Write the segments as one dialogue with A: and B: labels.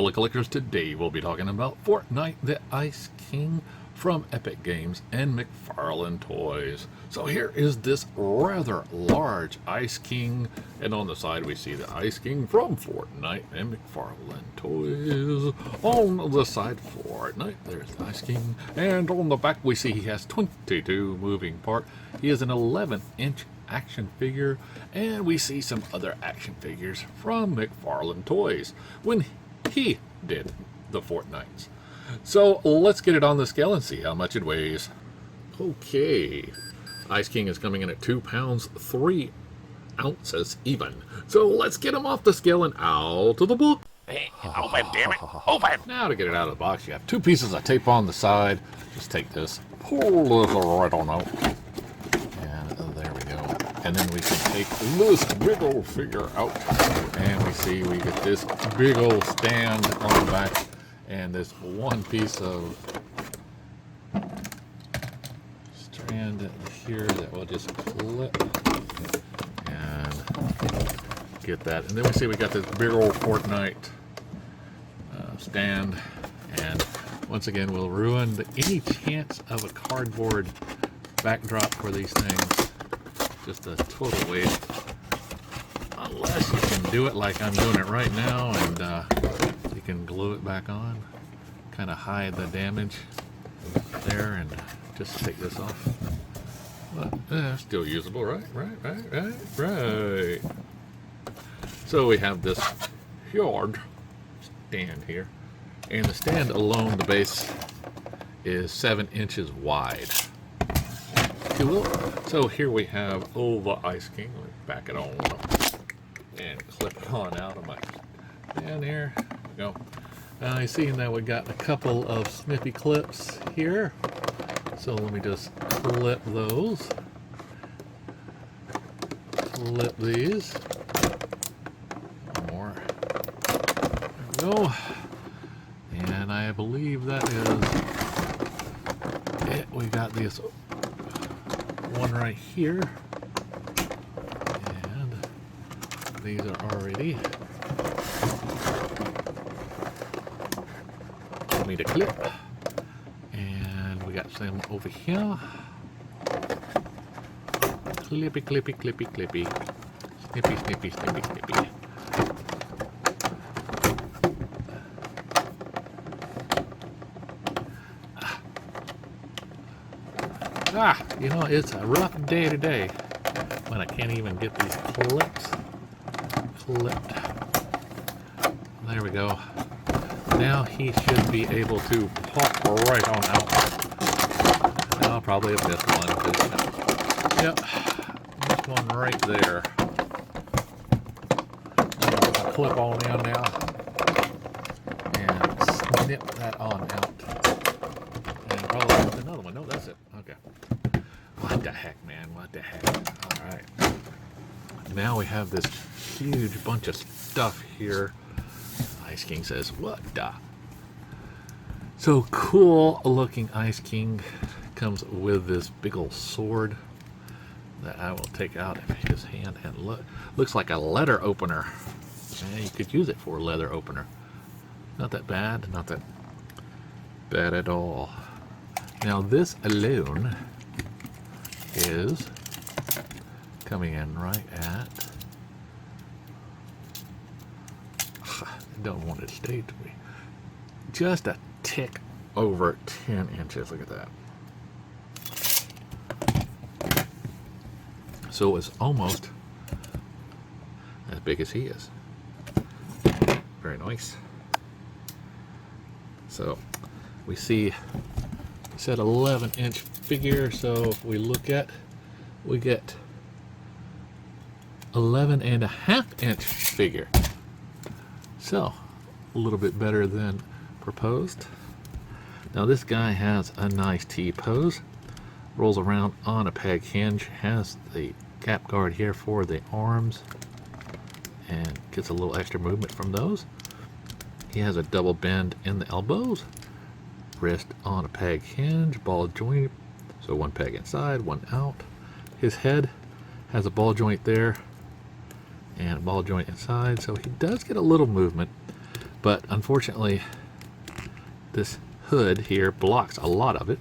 A: fellow collectors. Today we'll be talking about Fortnite, the Ice King from Epic Games and McFarlane Toys. So here is this rather large Ice King, and on the side we see the Ice King from Fortnite and McFarlane Toys. On the side Fortnite, there's the Ice King, and on the back we see he has 22 moving parts. He is an 11-inch action figure, and we see some other action figures from McFarlane Toys when he did the Fortnites. So let's get it on the scale and see how much it weighs. Okay, Ice King is coming in at 2 pounds 3 ounces even. So let's get him off the scale and out of the book.
B: Hey, open, damn it, open!
A: Now to get it out of the box, you have 2 pieces of tape on the side. Just take this, pull this right on out, and there we go. And then we can take this big old figure out, and we see we get this big old stand on the back, and this one piece of strand here that will just clip and get that. And then we see we got this big old Fortnite stand, and once again we'll ruin any chance of a cardboard backdrop for these things. Just a total waste, unless you can do it like I'm doing it right now, and you can glue it back on, kind of hide the damage there, and just take this off. But still usable, right? Right. So we have this huge stand here, and the stand alone, the base is 7 inches wide. So here we have the Ice King. Let me back it on and clip it on out of my stand here. There we go. I see that we got a couple of snippy clips here. So let me just clip those. Clip these. One more. There we go. And I believe that is it. We got this one right here, and these are already for me to clip, and we got some over here. Clippy, clippy, clippy, clippy, snippy, snippy, snippy, snippy. You know, it's a rough day today when I can't even get these clips clipped. There we go. Now he should be able to pop right on out. I'll probably have missed one. Yep, this one right there. I'll clip on in now and snip that on out. And probably have another one. No, that's it. Okay. What the heck, man? What the heck? All right. Now we have this huge bunch of stuff here. Ice King says, what the? So cool looking Ice King comes with this big old sword that I will take out of his hand, and looks like a letter opener. Yeah, you could use it for a leather opener. Not that bad. Not that bad at all. Now this alone is coming in right at, I don't want it to stay to me, just a tick over 10 inches. Look at that. So it's almost as big as he is. Very nice. So we see, we said 11-inch figure, so if we look at, we get 11.5-inch figure. So a little bit better than proposed. Now this guy has a nice T-pose, rolls around on a peg hinge, has the cap guard here for the arms, and gets a little extra movement from those. He has a double bend in the elbows, wrist on a peg hinge, ball joint, so one peg inside, one out. His head has a ball joint there and a ball joint inside, so he does get a little movement, but unfortunately this hood here blocks a lot of it.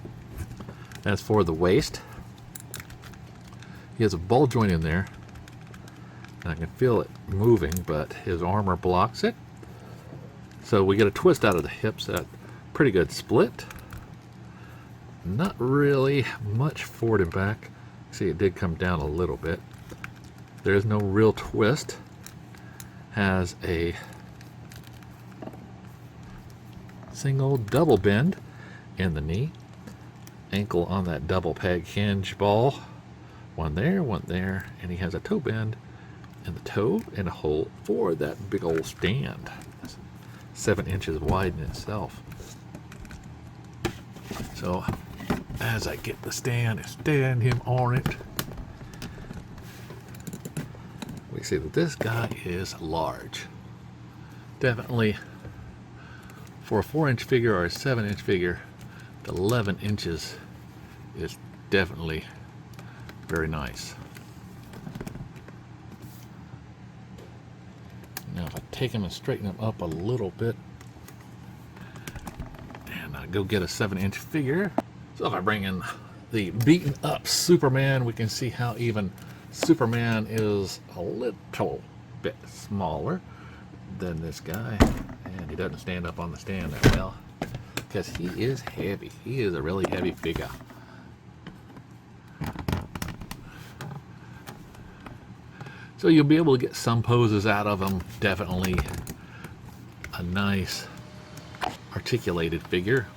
A: As for the waist, he has a ball joint in there, and I can feel it moving, but his armor blocks it. So we get a twist out of the hips, that pretty good split. Not really much forward and back. See, it did come down a little bit. There is no real twist. Has a single double bend in the knee. Ankle on that double peg hinge ball. One there, and he has a toe bend in the toe and a hole for that big old stand. 7 inches wide in itself. So as I get the stand and stand him on it, we see that this guy is large. Definitely for a 4-inch figure or a 7-inch figure, the 11 inches is definitely very nice. Now if I take him and straighten him up a little bit, and I go get a 7-inch figure. So if I bring in the beaten up Superman, we can see how even Superman is a little bit smaller than this guy. And he doesn't stand up on the stand that well, because he is heavy. He is a really heavy figure. So you'll be able to get some poses out of him. Definitely a nice articulated figure.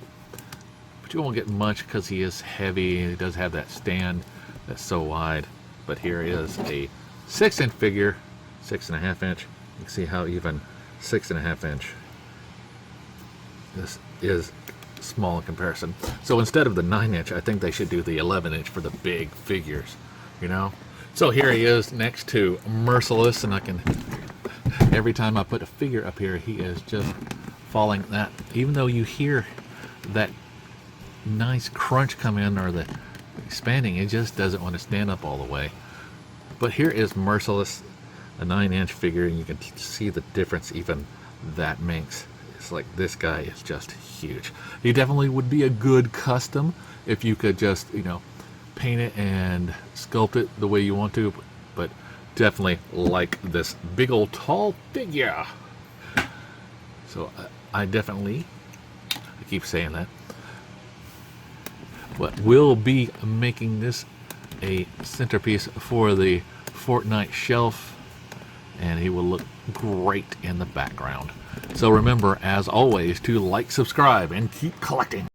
A: But you won't get much because he is heavy. He does have that stand that's so wide. But here is a 6-inch figure, 6.5 inch. You can see how even 6.5 inch this is small in comparison. So instead of the 9-inch, I think they should do the 11-inch for the big figures, you know? So here he is next to Merciless, and I can, every time I put a figure up here, he is just falling. That, even though you hear that nice crunch come in, or the expanding, it just doesn't want to stand up all the way. But here is Merciless, a 9-inch figure, and you can see the difference even that makes. It's like this guy is just huge. He definitely would be a good custom if you could just, you know, paint it and sculpt it the way you want to, but definitely like this big old tall figure. So I definitely, I keep saying that, but we'll be making this a centerpiece for the Fortnite shelf, and he will look great in the background. So remember, as always, to like, subscribe, and keep collecting.